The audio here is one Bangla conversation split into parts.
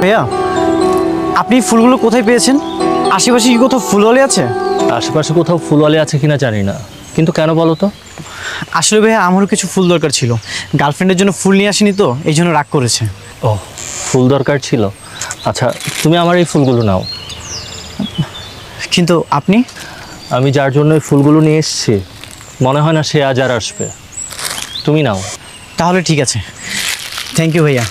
ভাইয়া, আপনি ফুলগুলো কোথায় পেয়েছেন? আশেপাশে কি কোথাও ফুলওয়ালি আছে? আশেপাশে কোথাও ফুলওয়ালি আছে কিনা জানি না, কিন্তু কেন বলো তো? আসলে ভাইয়া, আমারও কিছু ফুল দরকার ছিল। গার্লফ্রেন্ডের জন্য ফুল নিয়ে আসিনি তো, এই জন্য রাগ করেছে। ও, ফুল দরকার ছিল। আচ্ছা, তুমি আমার এই ফুলগুলো নাও। কিন্তু আপনি? আমি যার জন্য এই ফুলগুলো নিয়ে এসেছি, মনে হয় না সে আজ আর আসবে। তুমি নাও। তাহলে ঠিক আছে, থ্যাংক ইউ ভাইয়া।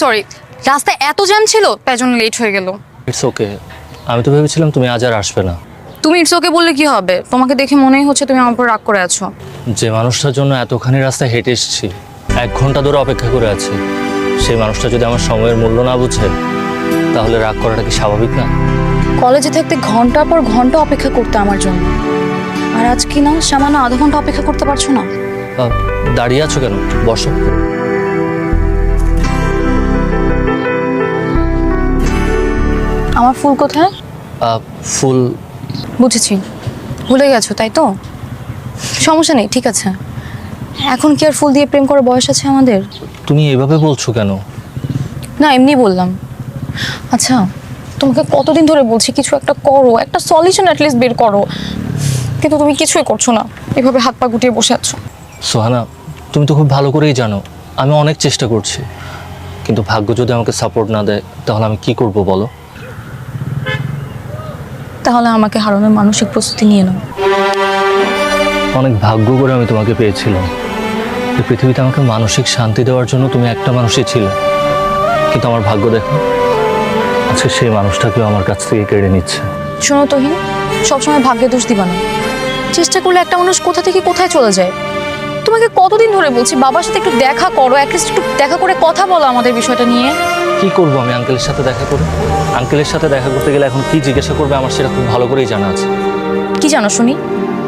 সরি, রাস্তায় এত জ্যাম ছিল তাই জন্য লেট হয়ে গেল। It's okay. আমি তো ভেবেছিলাম তুমি আজ আর আসবে না। তুমি ইটস ওকে বললে কি হবে? তোমাকে দেখে মনেই হচ্ছে তুমি আমার উপর রাগ করে আছো। যে মানুষটার জন্য এতখানি রাস্তায় হেঁটে এসেছি, 1 ঘন্টা ধরে অপেক্ষা করে আছি, সেই মানুষটা যদি আমার সময়ের মূল্য না বুঝে, তাহলে রাগ করাটা কি স্বাভাবিক না? কলেজে থাকতে ঘন্টার পর ঘন্টা অপেক্ষা করতে আমার জন্য, আর আজ কি না সামান্য আধা ঘন্টা অপেক্ষা করতে পারছো না? দাঁড়িয়ে আছো কেন? বসো। আমার ফুল কোথায়? ফুল? বুঝেছি, ভুলে গেছো তাই তো। সমস্যা নেই, ঠিক আছে। এখন কি আর ফুল দিয়ে প্রেম করার বয়স আছে আমাদের? তুমি এভাবে বলছো কেন? না, এমনি বললাম। আচ্ছা, তোমাকে কতদিন ধরে বলছি কিছু একটা করো, একটা সলিউশন অ্যাটলিস্ট বের করো, কিন্তু তুমি কিছুই করছো না, এভাবে হাত পা গুটিয়ে বসে আছো। সোহানা, তুমি তো খুব ভালো করেই জানো আমি অনেক চেষ্টা করছি, কিন্তু ভাগ্য যদি আমাকে সাপোর্ট না দেয়, তাহলে আমি কি করব বলো? তাহলে আমাকে হারানোর মানসিক প্রস্তুতি নিয়ে নাও। অনেক ভাগ্য করে আমি তোমাকে পেয়েছিলাম। এই পৃথিবীতে আমাকে মানসিক শান্তি দেওয়ার জন্য তুমি একটা মানুষই ছিলে, কিন্তু আমার ভাগ্য দেখো, আজকে সেই মানুষটাকেও আমার কাছ থেকে কেড়ে নিচ্ছে। শোনো তুহিন, সবসময় ভাগ্যে দোষ দিবা না। চেষ্টা করলে একটা মানুষ কোথা থেকে কোথায় চলে যায়। তোমাকে কতদিন ধরে বলছি বাবার সাথে একটু দেখা করো, অ্যাটলিস্ট একটু দেখা করে কথা বলো আমাদের বিষয়টা নিয়ে। কি করবো আমি আঙ্কেলের সাথে দেখা করে? আঙ্কেলের সাথে দেখা করতে গেলে এখন কি জিজ্ঞাসা করবে আমার সেটা খুব ভালো করেই জানা আছে। কি জানো শুনি?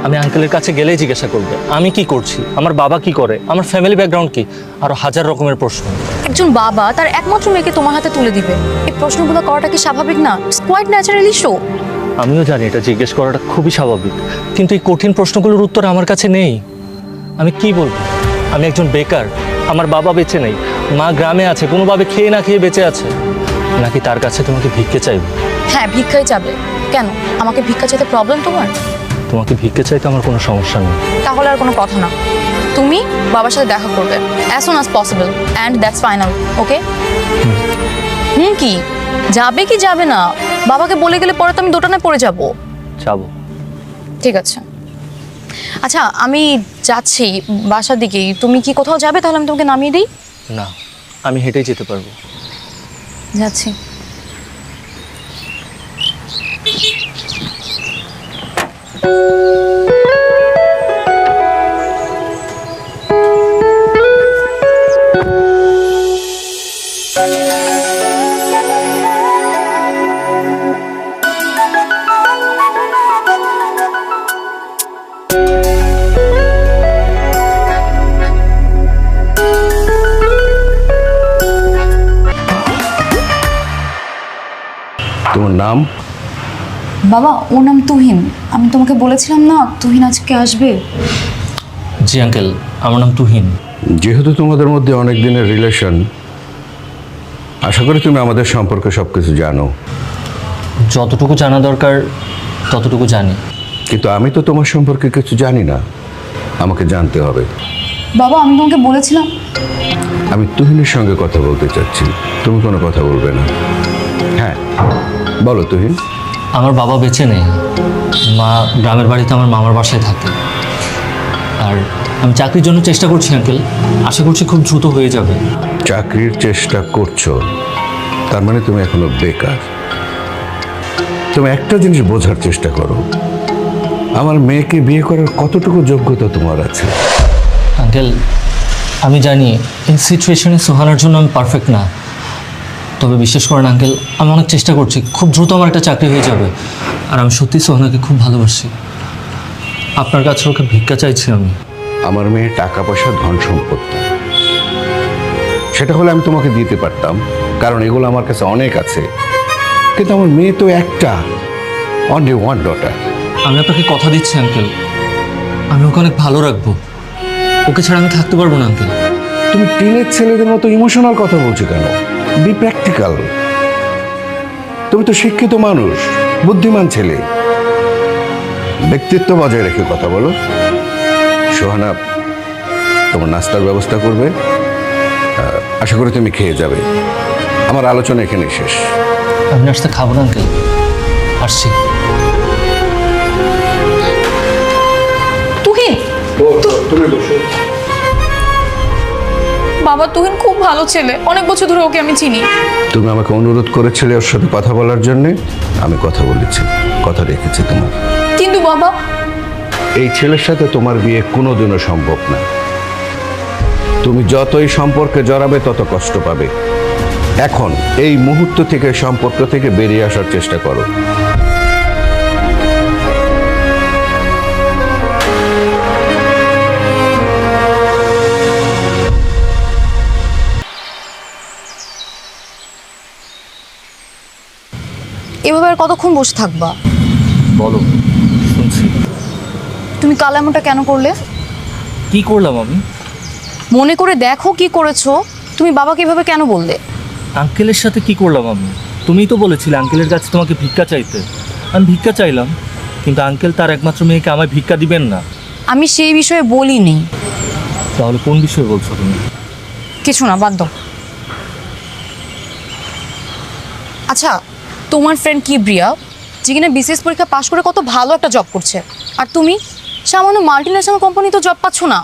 আমি আঙ্কেলের কাছে গেলেই জিজ্ঞাসা করবে আমি কি করছি, আমার বাবা কি করে, আমার ফ্যামিলি ব্যাকগ্রাউন্ড কি, আরো হাজার রকমের প্রশ্ন। একজন বাবা তার একমাত্র মেয়েকে তোমার হাতে তুলে দিবে, এই প্রশ্নগুলো করাটা কি স্বাভাবিক না? It's quite naturally show. আমিও জানি এটা জিজ্ঞেস করাটা খুবই স্বাভাবিক, কিন্তু এই কঠিন প্রশ্নগুলোর উত্তর আমার কাছে নেই। আমি কি বলবো? আমি একজন বেকার, আমার বাবা বেঁচে নেই, মা গ্রামে আছে, কোনোভাবে খেয়ে না খেয়ে বেঁচে আছে, নাকি তার কাছে তোমাকে ভিক্ষে চাইবো? হ্যাঁ, ভিক্ষাই চাবে। কেন, আমাকে ভিক্ষা চাইতে প্রবলেম তোমার? তোমাকে ভিক্ষে চাইতে আমার কোনো সমস্যা নেই। তাহলে আর কোনো কথা না, তুমি বাবার সাথে দেখা করবে as soon as possible, and that's final. Okay? কি যাবে কি যাবে না? বাবাকে বলে গেলে পরে তো আমি দোটানায় পড়ে যাব। যাবো। ঠিক আছে। আচ্ছা, আমি যাচ্ছি বাসার দিকেই। তুমি কি কোথাও যাবে? তাহলে আমি তোমাকে নামিয়ে দিই। না, আমি হেঁটেই যেতে পারবো। যাচ্ছি। তোমার নাম? বাবা, ওর নাম তুহিন। আমি তোমাকে বলেছিলাম না তুহিন আজকে আসবে। জি আঙ্কেল, আমার নাম তুহিন। যেহেতু তোমাদের মধ্যে অনেক দিনের রিলেশন, আশা করি তুমি আমাদের সম্পর্কে সব কিছু জানো। যতটুকু জানা দরকার ততটুকু জানি। কিন্তু আমি তো তোমার সম্পর্কে কিছু জানি না, আমাকে জানতে হবে। বাবা, আমি তোমাকে বলেছিলাম। আমি তুহিনের সঙ্গে কথা বলতে চাচ্ছি, তুমি কোনো কথা বলবে না। হ্যাঁ, বলো তুহিন। আমার বাবা বেঁচে নেই, মা গ্রামের বাড়িতে আমার মামার বাসায় থাকে, আর আমি চাকরির জন্য চেষ্টা করছি আঙ্কেল, আশা করছি খুব দ্রুত হয়ে যাবে। চাকরির চেষ্টা করছো, তার মানে তুমি এখনো বেকার। তুমি একটা জিনিস বোঝার চেষ্টা করো, আমার মেয়েকে বিয়ে করার কতটুকু যোগ্যতা তোমার আছে। আঙ্কেল, আমি জানি এই সিচুয়েশনে সোহানার জন্য আমি পারফেক্ট না, তবে বিশ্বাস করেন আঙ্কেল, আমি অনেক চেষ্টা করছি, খুব দ্রুত আমার একটা চাকরি হয়ে যাবে। আর আমি সত্যি সোহানাকে খুব ভালোবাসি। আপনার কাছে ওকে ভিক্ষা চাইছি আমি। আমার মেয়ে টাকা পয়সা ধন সম্পদ, সেটা হলে আমি তোমাকে দিতে পারতাম, কারণ এগুলো আমার কাছে অনেক আছে। কিন্তু আমার মেয়ে তো একটা, অনলি ওয়ান ডটার। আমি আপনাকে কথা দিচ্ছি আঙ্কেল, আমি ওকে অনেক ভালো রাখবো। ওকে ছাড়া আমি থাকতে পারবো না আঙ্কেল। তুমি টিনের ছেলেদের মতো ইমোশনাল কথা বলছো কেন? B practical. তুমি তো শিক্ষিত মানুষ, বুদ্ধিমান ছেলে, ব্যক্তিত্ব বজায় রেখে কথা বলো। সোহানা তোমার নাস্তার ব্যবস্থা করবে, আশা করি তুমি খেয়ে যাবে। আমার আলোচনা এখানে শেষ। আমি নাস্তা খাবো না আঙ্কেল, আসছি। তুহিন, তুমি বসো। বাবা তুহিন খুব ভালো ছেলে, অনেক বছর ধরে ওকে আমি চিনি। তুমি আমাকে অনুরোধ করেছিলে ওর সাথে কথা বলার জন্যে, আমি কথা বলেছি, কথা রেখেছি তোমার। কিন্তু বাবা, এই ছেলের সাথে তোমার বিয়ে কোনোদিনও সম্ভব না। তুমি যতই সম্পর্কে জড়াবে তত কষ্ট পাবে। এখন এই মুহূর্ত থেকে সম্পর্ক থেকে বেরিয়ে আসার চেষ্টা করো। এভাবে আর কতক্ষণ বসে থাকবা? বলো, শুনছি। তুমি কাল এমনটা কেন করলে? কি করলাম আমি? মনে করে দেখো কি করেছো। তুমি বাবাকে এভাবে কেন বললে? আঙ্কেলের সাথে কি করলাম আমি? তুমিই তো বলেছিলে আঙ্কেলের কাছে তোমাকে ভিক্ষা চাইতে। আমি ভিক্ষা চাইলাম, কিন্তু আঙ্কেল তার একমাত্র মেয়েকে আমায় ভিক্ষা দিবেন না। আমি সেই বিষয়ে বলিনি। তাহলে কোন বিষয়ে বলছো তুমি? কিছু না, বাদ দাও। আচ্ছা, তোমার ফ্রেন্ড কিবরিয়া, যে কিনা বিসিএস পরীক্ষা পাশ করে কত ভালো একটা জব করছে, আর তুমি সামান্য মাল্টিন্যাশনাল কোম্পানি তো জব পাচ্ছ না।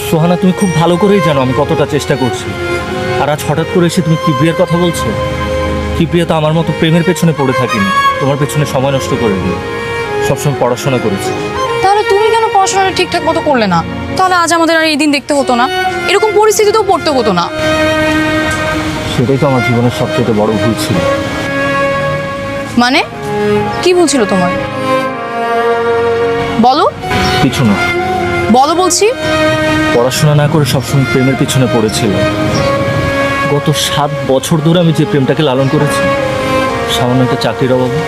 সোহানা, তুমি খুব ভালো করেই জানো আমি কতটা চেষ্টা করছি। আর আজ হঠাৎ করে এসে তুমি কিবরিয়ার কথা বলছো। কিবরিয়া তো আমার মতো প্রেমের পেছনে পড়ে থাকিনি, তোমার পেছনে সময় নষ্ট করে দিয়ে সবসময় পড়াশোনা করেছি। তাহলে তুমি কেন পড়াশোনাটা ঠিকঠাক মতো করলে না? তাহলে আজ আমাদের আর এই দিন দেখতে হতো না, এরকম পরিস্থিতিতেও পড়তে হতো না। সেটাই তো আমার জীবনের সবচেয়ে বড় ভুল ছিল। মানে কি ভুল ছিল তোমার? বলো। কিছু না, বলো বলছি। পড়াশোনা না করে সবসময় প্রেমের পিছনে পড়েছিল। গত 7 বছর ধরে আমি যে প্রেমটাকে লালন করেছি, সামান্য একটা চাকরির অভাবে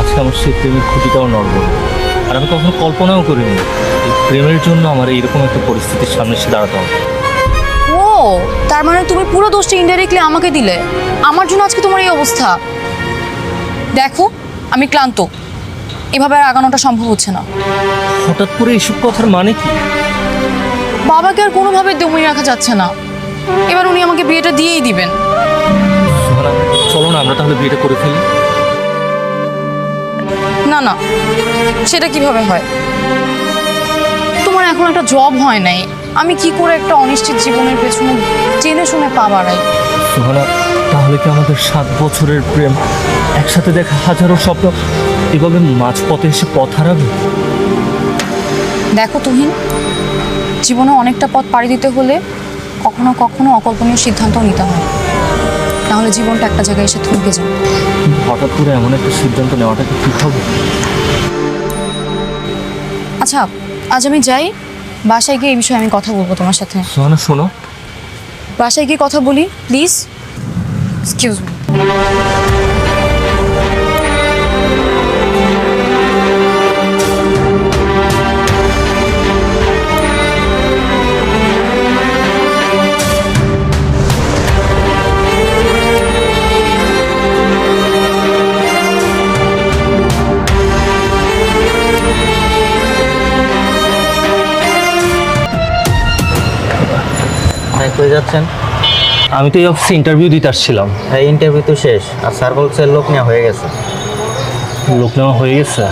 আজকে আমার সেই প্রেমের খুঁটিটাও নড়বড়। আর আমি কখনো কল্পনাও করিনি এই প্রেমের জন্য আমার এইরকম একটা পরিস্থিতির সামনে এসে দাঁড়াতে হবে। ও, তার মানে তুমি পুরো দোষটা ইনডাইরেক্টলি আমাকে দিলে। আমার জন্য আজকে তোমার এই অবস্থা। দেখো, আমি ক্লান্ত, এভাবে আর আগানোটা সম্ভব হচ্ছে না। হঠাৎ করে এইসব কথার মানে কি? বাবাকে আর কোনোভাবে দমিয়ে রাখা যাচ্ছে না। এবার উনি আমাকে বিয়েটা দিয়েই দিবেন। সোহানা, চলো না আমরা তাহলে বিয়েটা করে ফেলি। না না, সেটা কিভাবে হয়? তোমার এখন একটা জব হয় নাই, আমি কি করে একটা অনিশ্চিত জীবনের পেছনে জেনে শুনে পা বাড়াই? সোহানা, তাহলে কি আমাদের 7 বছরের প্রেম, একসাথে দেখা হাজারো স্বপ্ন এভাবে মাঝপথে এসে পথ হারাবে? দেখো তুহিন, জীবনে অনেকটা পথ পাড়ি দিতে হলে কখনো কখনো অকল্পনীয় সিদ্ধান্ত নিতে হয়, নাহলে জীবনটা একটা জায়গায় এসে থমকে যাবে। হঠাৎ করে এমন একটা সিদ্ধান্ত নেওয়াটা কি ঠিক হবে? আচ্ছা, আজ আমি যাই, বাসায় গিয়ে এই বিষয়ে আমি কথা বলবো তোমার সাথে। সোহানা শোনো, বাসায় গিয়ে কথা বলি প্লিজ। Excuse me. হ্যাঁ, কই যাচ্ছেন? আমি তো এই অফিসে ইন্টারভিউ দিতে আসছিলাম। হ্যাঁ, ইন্টারভিউ তো শেষ, আর স্যার বলছে লোক নেওয়া হয়ে গেছে। লোক নেওয়া হয়ে গেছে?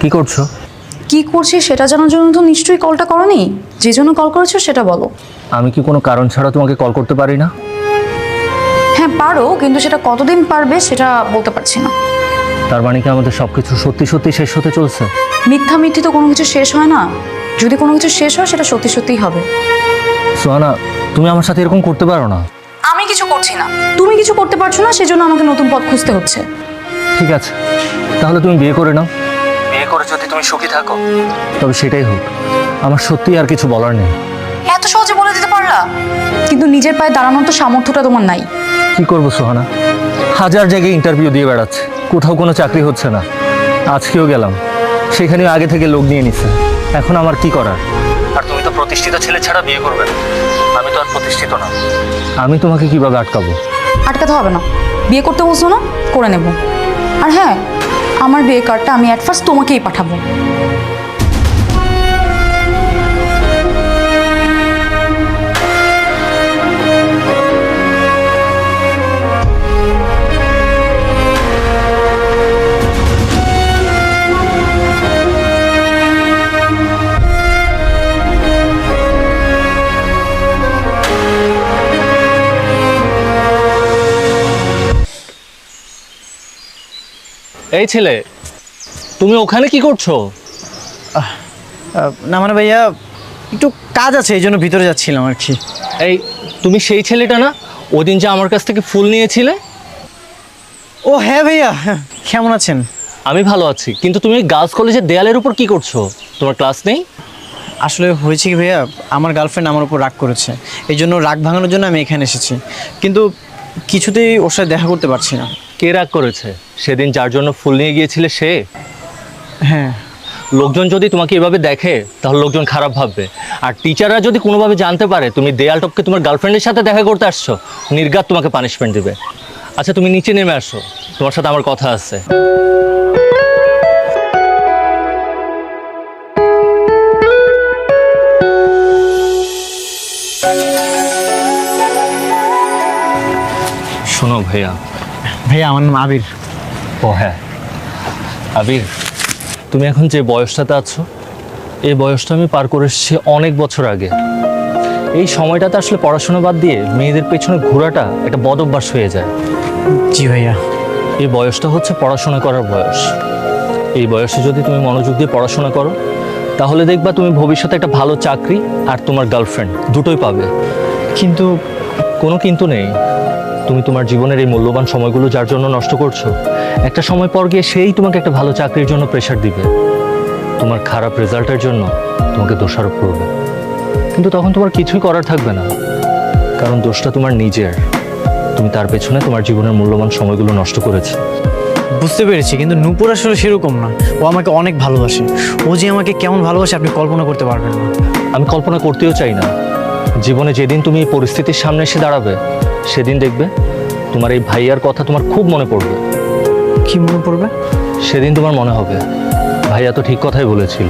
কি করছো? কি করছি সেটা জানার জন্য তো নিশ্চয়ই কলটা করোনি। যে জন্য কল করেছো সেটা বলো। আমি কি কোনো কারণ ছাড়া তোমাকে কল করতে পারি না? হ্যাঁ পারো, কিন্তু সেটা কতদিন পারবে সেটা বলতে পারছি না। তার মানে কি আমাদের সব কিছু সত্যি সত্যি শেষ হতে চলছে? মিথ্যা মিথ্যি তো কোনো কিছু শেষ হয় না। যদি কোনো কিছু শেষ হয় সেটা সত্যি সত্যিই হবে। সোহানা, তুমি আমার সাথে এরকম করতে পারো না। আমি কিছু করছি না, তুমি কিছু করতে পারছো না, সেজন্য আমাকে নতুন পথ খুঁজতে হচ্ছে। ঠিক আছে, তাহলে তুমি বিয়ে করে নাও। বিয়ে করে যদি তুমি সুখী থাকো তবে সেটাই হোক। আমার সত্যি আর কিছু বলার নেই। এত সহজে বলে দিতে পারলা, কিন্তু নিজের পায়ে দাঁড়ানোর তো সামর্থ্যটা তোমার নাই। কি করবো সোহানা, হাজার জায়গায় ইন্টারভিউ দিয়ে বেড়াচ্ছে, কোথাও কোনো চাকরি হচ্ছে না। আজকেও গেলাম, সেখানেও আগে থেকে লোক নিয়ে নিছে। এখন আমার কি করার? আর তুমি তো প্রতিষ্ঠিত ছেলে ছাড়া বিয়ে করবে না। আমি তো আর প্রতিষ্ঠিত না। আমি তোমাকে কিভাবে আটকাবো? আটকাতে হবে না, বিয়ে করতে বলছো না, করে নেব। আর হ্যাঁ, আমার বিয়ে কার্ডটা আমি অ্যাট ফার্স্ট তোমাকেই পাঠাবো। এই ছেলে, তুমি ওখানে কি করছো? না মানে ভাইয়া, একটু কাজ আছে, এই জন্য ভিতরে যাচ্ছিলাম আর কি। এই, তুমি সেই ছেলেটা না ওদিন যে আমার কাছ থেকে ফুল নিয়েছিলে? ও হ্যাঁ ভাইয়া, কেমন আছেন? আমি ভালো আছি, কিন্তু তুমি গার্লস কলেজের দেয়ালের উপর কি করছো? তোমার ক্লাস নেই? আসলে হয়েছে কি ভাইয়া, আমার গার্লফ্রেন্ড আমার উপর রাগ করেছে, এই জন্য রাগ ভাঙানোর জন্য আমি এখানে এসেছি। কিন্তু কিছুতেই ওর সাথে দেখা করতে পারছি না। কে রাগ করেছে? সেদিন যার জন্য ফুল নিয়ে গিয়েছিলে সে? হ্যাঁ। লোকজন যদি তোমাকে এভাবে দেখে তাহলে লোকজন খারাপ ভাববে। আর টিচাররা যদি কোনোভাবে জানতে পারে তুমি দেয়াল টপকে তোমার গার্লফ্রেন্ডের সাথে দেখা করতে আসছো, নির্ঘাত তোমাকে পানিশমেন্ট দেবে। আচ্ছা, তুমি নিচে নেমে আসো, তোমার সাথে আমার কথা আছে। শোনো ভাইয়া। ভাইয়া আমার নাম আবির। ও হ্যাঁ আবির, তুমি এখন যে বয়সটাতে আছো এই বয়সটা আমি পার করে এসেছি অনেক বছর আগে। এই সময়টাতে আসলে পড়াশোনা বাদ দিয়ে মেয়েদের পেছনে ঘোরাটা একটা বদ অভ্যাস হয়ে যায়। জি ভাইয়া। এই বয়সটা হচ্ছে পড়াশোনা করার বয়স। এই বয়সে যদি তুমি মনোযোগ দিয়ে পড়াশোনা করো তাহলে দেখবা তুমি ভবিষ্যতে একটা ভালো চাকরি আর তোমার গার্লফ্রেন্ড দুটোই পাবে। কিন্তু কোনো কিন্তু নেই। তুমি তোমার জীবনের এই মূল্যবান সময়গুলো যার জন্য নষ্ট করছো, একটা সময় পর গিয়ে সেই তোমাকে একটা ভালো চাকরির জন্য প্রেশার দিবে, তোমার খারাপ রেজাল্টের জন্য তোমাকে দোষারোপ করবে। কিন্তু তখন তোমার কিছুই করার থাকবে না, কারণ দোষটা তোমার নিজের। তুমি তার পেছনে তোমার জীবনের মূল্যবান সময়গুলো নষ্ট করেছো। বুঝতে পেরেছি, কিন্তু নূপুর আসলে সেরকম না। ও আমাকে অনেক ভালোবাসে। ও যে আমাকে কেমন ভালোবাসে আপনি কল্পনা করতে পারবেন না। আমি কল্পনা করতেও চাই না। জীবনে যেদিন তুমি এই পরিস্থিতির সামনে এসে দাঁড়াবে সেদিন দেখবে তোমার এই ভাইয়ার কথা তোমার খুব মনে পড়বে। কি মনে পড়বে? সেদিন তোমার মনে হবে ভাইয়া তো ঠিক কথাই বলেছিল।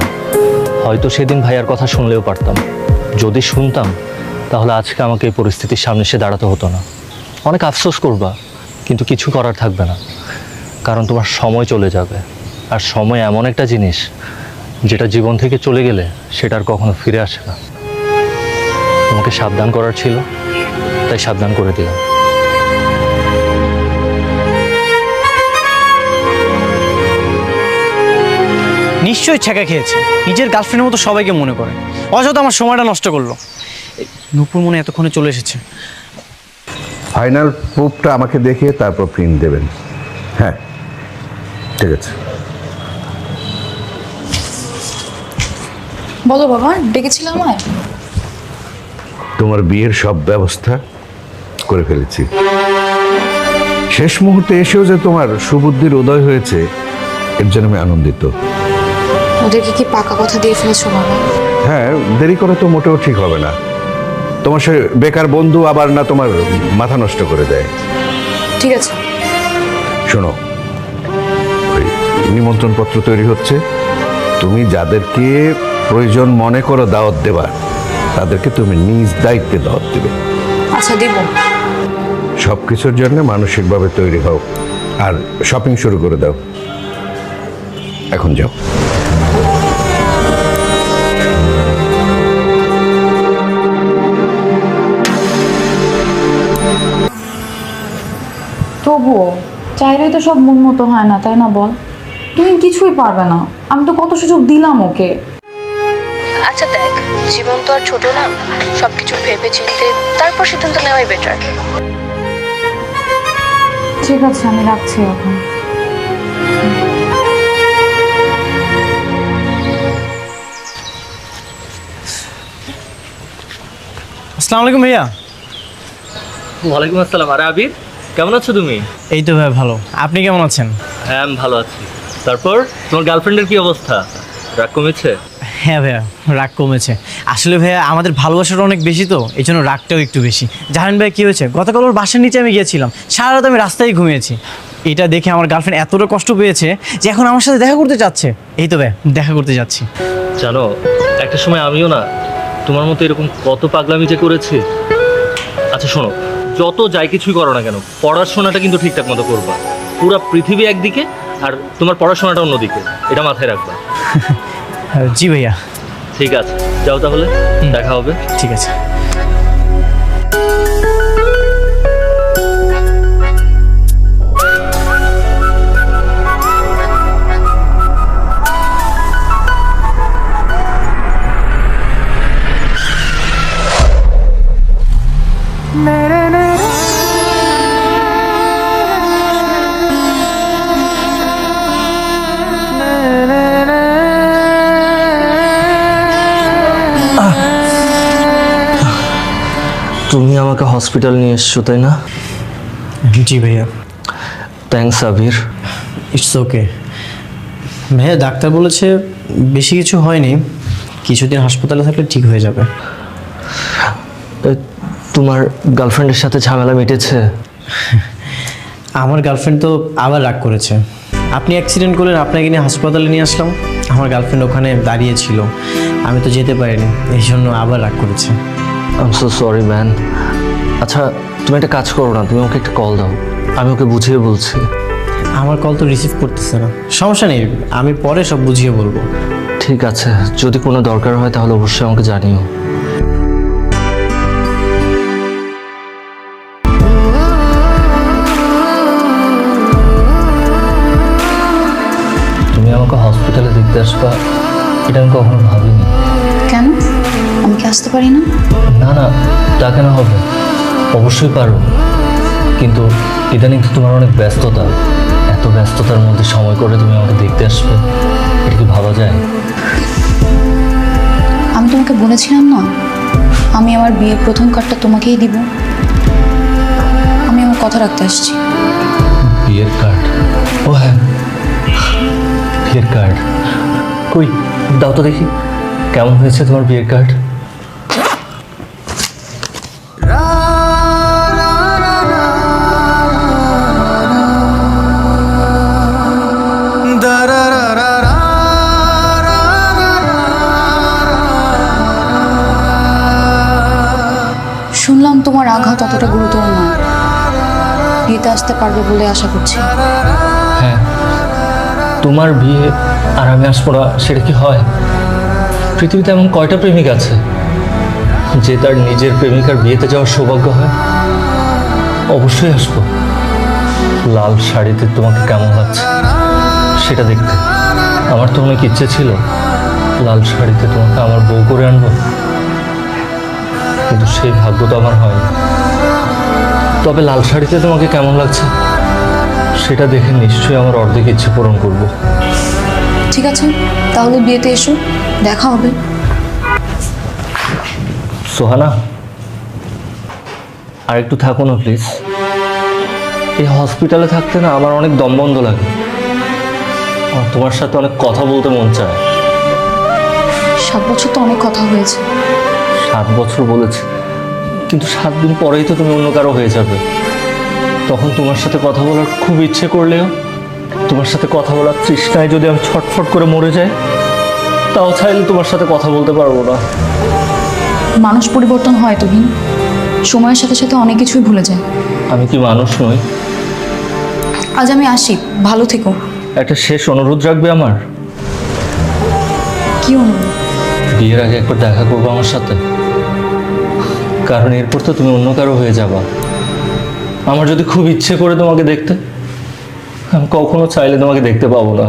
হয়তো সেদিন ভাইয়ার কথা শুনলেও পারতাম। যদি শুনতাম তাহলে আজকে আমাকে এই পরিস্থিতির সামনে এসে দাঁড়াতে হতো না। অনেক আফসোস করবা, কিন্তু কিছু করার থাকবে না, কারণ তোমার সময় চলে যাবে। আর সময় এমন একটা জিনিস যেটা জীবন থেকে চলে গেলে সেটা আর কখনো ফিরে আসে না। তোমাকে সাবধান করার ছিল, তাই সাবধান করে দিলাম। নিশ্চয়ই ছেঁকা খেয়েছে। নিজের গার্লফ্রেন্ডের মতো সবাইকে মনে করে। অযথা আমার সময়টা নষ্ট করলো। এই নূপুর মনে এতক্ষণে চলে এসেছে। ফাইনাল প্রুফটা আমাকে দেখিয়ে তারপর প্রিন্ট দেবেন। হ্যাঁ ঠিক আছে। বলো বাবা, ডেকেছিলে আমায়? তোমার বিয়ের সব ব্যবস্থা করে ফেলেছি। শেষ মুহূর্তে এসেও যে তোমার সুবুদ্ধির উদয় হয়েছে এর জন্য আমি আনন্দিত। ওদেরকে কি পাকা কথা দিয়ে ফেলেছো বাবা? হ্যাঁ, দেরি করে তো মোটেও ঠিক হবে না। তোমার সে বেকার বন্ধু আবার না তোমার মাথা নষ্ট করে দেয়। ঠিক আছে। শোনো, ওই নিমন্ত্রণ পত্র তৈরি হচ্ছে। তুমি যাদেরকে প্রয়োজন মনে করো দাওয়াত দেবার, তাদেরকে তুমি নিজ দায়িত্বে দাওয়াত দেবে। আচ্ছা দেব। সব কিছুর জন্য মানসিকভাবে তৈরি হও আর শপিং শুরু করে দাও। এখন যাও। চাইলেই তো সব মন মতো হয় না, তাই না বল? তুমি কিছুই পারবে না, আমি তো কত সুযোগ দিলাম ওকে। আচ্ছা দেখ, জীবন তো আর ছোট না, সবকিছু ভেবে চিন্তে তারপর সিদ্ধান্ত নেওয়াই বেটার। ঠিক আছে, আমি রাখছি এখন। আসসালামু আলাইকুম ভাইয়া। ওয়ালাইকুম আসসালাম। আরে আবির, কেমন আছো তুমি? এই তো ভাইয়া ভালো, আপনি কেমন আছেন? হ্যাঁ, আমি ভালো আছি। তারপর তোমার গার্লফ্রেন্ডের কি অবস্থা? রাগ কমেছে? হ্যাঁ ভাইয়া, রাগ কমেছে। আসলে ভাইয়া আমাদের ভালোবাসাটা অনেক বেশি, তো এই জন্য রাগটাও একটু বেশি। জানেন ভাইয়া কী হয়েছে, গতকাল ওর বাসার নিচে আমি গিয়েছিলাম, সারা রাত আমি রাস্তায় ঘুমিয়েছি। এটা দেখে আমার গার্লফ্রেন্ড এতটা কষ্ট পেয়েছে যে এখন আমার সাথে দেখা করতে চাচ্ছে। এই তো ভাইয়া দেখা করতে যাচ্ছি। জানো, একটা সময় আমিও না তোমার মতো এরকম কত পাগলামি যে করেছি। আচ্ছা শোনো, যত যাই কিছুই করো না কেন, পড়াশোনাটা কিন্তু ঠিকঠাক মতো করবা। পুরো পৃথিবী একদিকে আর তোমার পড়াশোনাটা অন্যদিকে, এটা মাথায় রাখবা। জি ভাইয়া। ঠিক আছে, যাও তাহলে, দেখা হবে। ঠিক আছে। তুমি আমাকে হসপিটাল নিয়ে এসছো, তাই না? জি ভাইয়া। Thanks Abir. ইটস ওকে ভাইয়া, ডাক্তার বলেছে বেশি কিছু হয়নি, কিছুদিন হাসপাতালে থাকলে ঠিক হয়ে যাবে। তোমার গার্লফ্রেন্ডের সাথে ঝামেলা মিটেছে? আমার গার্লফ্রেন্ড তো আবার রাগ করেছে। আপনি অ্যাক্সিডেন্ট করলেন, আপনাকে নিয়ে হাসপাতালে নিয়ে আসলাম, আমার গার্লফ্রেন্ড ওখানে দাঁড়িয়ে ছিল, আমি তো যেতে পারিনি, এই জন্য আবার রাগ করেছে। I am so sorry man. আচ্ছা তুমি একটা কাজ করো না, তুমি ওকে একটা কল দাও, আমি ওকে বুঝিয়ে বলছি। আমার কল তো রিসিভ করতেছে না। সমস্যা নেই, আমি পরে সব বুঝিয়ে বলবো। ঠিক আছে, যদি কোনো দরকার হয় তাহলে অবশ্যই আমাকে জানিও। তুমি আমাকে হসপিটালে দেখতে আসবা, এটা আমি কখনো ভাবিনি। কেন, আমি কি আসতে পারি না? না না, তা কেন হবে, অবশ্যই পারো, কিন্তু ইদানিং তো তোমার অনেক ব্যস্ততা, এত ব্যস্ততার মধ্যে সময় করে তুমি আমাকে দেখতে আসবে, এটা কি ভাবা যায়? আমি তোমাকে বলেছিলাম না, আমি আমার বিয়ের প্রথম কার্ডটা তোমাকেই দিব। আমি আমার কথা রাখতে আসছি। বিয়ের কার্ড? ও হ্যাঁ, বিয়ের কার্ড কই, দাও তো দেখি কেমন হয়েছে তোমার বিয়ের কার্ড। শুনলাম তোমার আঘাত অতটা গুরুতর না, বিয়েতে আসতে পারবে বলে আশা করছি। হ্যাঁ, তোমার বিয়ে আর আমি আসবো না সেটা কি হয়? পৃথিবীতে এমন কয়টা প্রেমিক আছে যে তার নিজের প্রেমিকার বিয়েতে যাওয়ার সৌভাগ্য হয়? অবশ্যই আসবো। লাল শাড়িতে তোমাকে কেমন লাগছে সেটা দেখতে। আমার তো অনেক ইচ্ছে ছিল লাল শাড়িতে তোমাকে আমার বউ করে আনবো, কিন্তু সেই ভাগ্য তো আমার হয়নি। তবে লাল শাড়িতে তোমাকে কেমন লাগছে সেটা দেখে নিশ্চয়ই আমার অর্ধেক ইচ্ছে পূরণ করব। ঠিক আছে, তাহলে বিয়েতে এসো, দেখা হবে। সোহানা, আর একটু থাকো না প্লিজ। এই হসপিটালে থাকতে না আমার অনেক দমবন্ধ লাগে, আমার তোমার সাথে অনেক কথা বলতে মন চায়। 7 বছর তো অনেক কথা হয়েছে। 7 বছর বলেছে, কিন্তু 7 দিন পরেই তো তুমি অন্য কারো হয়ে যাবে। তখন তোমার সাথে কথা বলার খুব ইচ্ছে করলেও, তোমার সাথে কথা বলার তৃষ্ণায় যদি আমি ছটফট করে মরে যাই, তাও চাইলে তোমার সাথে কথা বলতে পারবো না। মানুষ পরিবর্তন হয় তুহিন, সময়ের সাথে সাথে অনেক কিছুই ভুলে যায়। আমি কি মানুষ নই? আজ আমি আসি, ভালো থেকো। একটা শেষ অনুরোধ রাখবে আমার? কি অনুরোধ? বিয়ের আগে একবার দেখা করবো আমার সাথে, কারণ এরপর তো তুমি অন্য কারো হয়ে যাবা। আমার যদি খুব ইচ্ছে করে তোমাকে দেখতে, আমি কখনো চাইলে তোমাকে দেখতে পাবো না।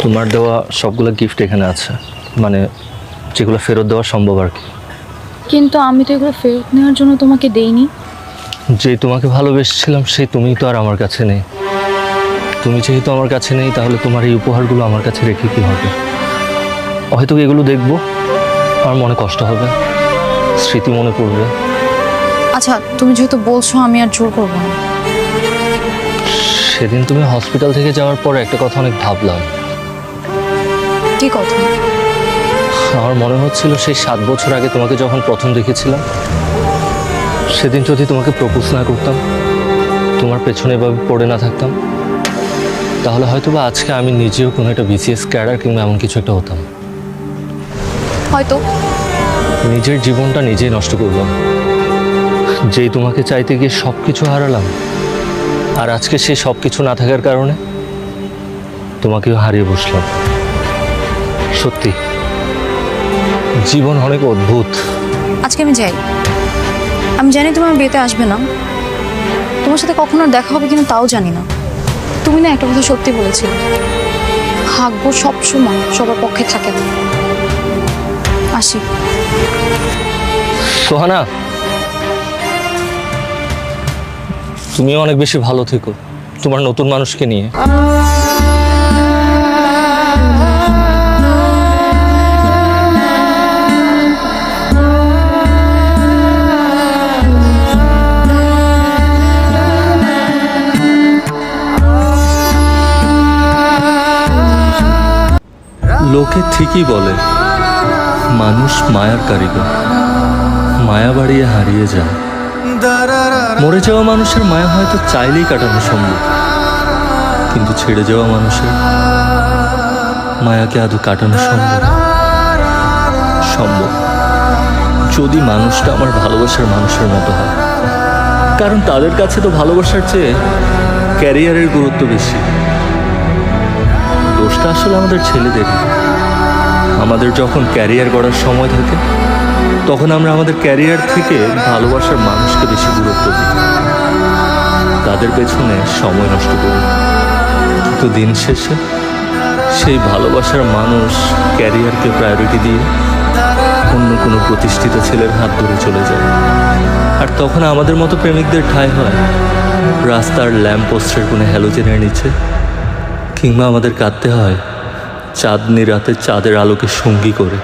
তোমার দেওয়া সবগুলো গিফট এখানে আছে, মানে যেগুলো ফেরত দেওয়া সম্ভব আর কি। কিন্তু আমি তো এগুলো ফেরত নেওয়ার জন্য তোমাকে দেইনি। যে তোমাকে ভালোবেসেছিলাম সেই তুমিই তো আর আমার কাছে নেই। তুমি যেহেতু আমার কাছে নেই, তাহলে তোমার এই উপহারগুলো আমার কাছে রেখে কী হবে? হয়তো এগুলো দেখবো, আমার মনে কষ্ট হবে, স্মৃতি মনে পড়বে। আচ্ছা, তুমি যেহেতু বলছো আমি আর জোর করবো না। সেদিন তুমি হসপিটাল থেকে যাওয়ার পর একটা কথা অনেক ভাবলাম। কি কথা? আমার মনে হচ্ছিল সেই 7 বছর আগে তোমাকে যখন প্রথম দেখেছিলাম, সেদিন যদি তোমাকে প্রপোজ না করতাম, তোমার পেছনে এভাবে পড়ে না থাকতাম, তাহলে হয়তো বা আজকে আমি নিজেও কোনো একটা বিসিএস ক্যাডার কিংবা এমন কিছু একটা হতাম। হয়তো। নিজের জীবনটা নিজেই নষ্ট করলাম, যেই তোমাকে চাইতে গিয়ে সব কিছু হারালাম। আর আজকে সেই সব কিছু না থাকার কারণে তোমাকেও হারিয়ে বসলাম। সত্যি জীবন অনেক অদ্ভুত। আজকে আমি যাই। আমি জানি তুমি আমার বিয়েতে আসবে না, তোমার সাথে কখনো আর দেখা হবে কিনা তাও জানি না। তুমি না একটা কথা সত্যি বলেছিলে, ভাগ্য সবসময় সবার পক্ষে থাকে না। আসি। সোহানা, তুমিও অনেক বেশি ভালো থেকো তোমার নতুন মানুষকে নিয়ে। লোকে ঠিকই বলে মানুষ মায়ার কারিগর, মায়া বাড়িয়ে হারিয়ে যায়। মরে যাওয়া মানুষের মায়া হয়তো চাইলেই কাটানো সম্ভব, কিন্তু ছেড়ে যাওয়া মানুষের মায়াকে আদৌ কাটানো সম্ভব? সম্ভব, যদি মানুষটা আমার ভালোবাসার মানুষের মতো হয়। কারণ তাদের কাছে তো ভালোবাসার চেয়ে ক্যারিয়ারের গুরুত্ব বেশি। দোষটা আসলে আমাদের ছেলেদের। আমাদের যখন ক্যারিয়ার গড়ার সময় থাকে, তখন আমরা আমাদের ক্যারিয়ার থেকে ভালোবাসার মানুষকে বেশি গুরুত্ব দিই, তাদের পেছনে সময় নষ্ট করি। কিন্তু দিন শেষে সেই ভালোবাসার মানুষ ক্যারিয়ারকে প্রায়োরিটি দিয়ে অন্য কোনো প্রতিষ্ঠিত ছেলের হাত ধরে চলে যায়। আর তখন আমাদের মতো প্রেমিকদের ঠাঁই হয় রাস্তার ল্যাম্প পোস্টের কোনো হ্যালোজেনের নিচে, কিংবা আমাদের কাঁদতে হয় চাঁদনি রাতে চাঁদের আলোকে সঙ্গী করে।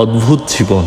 অদ্ভুত জীবন।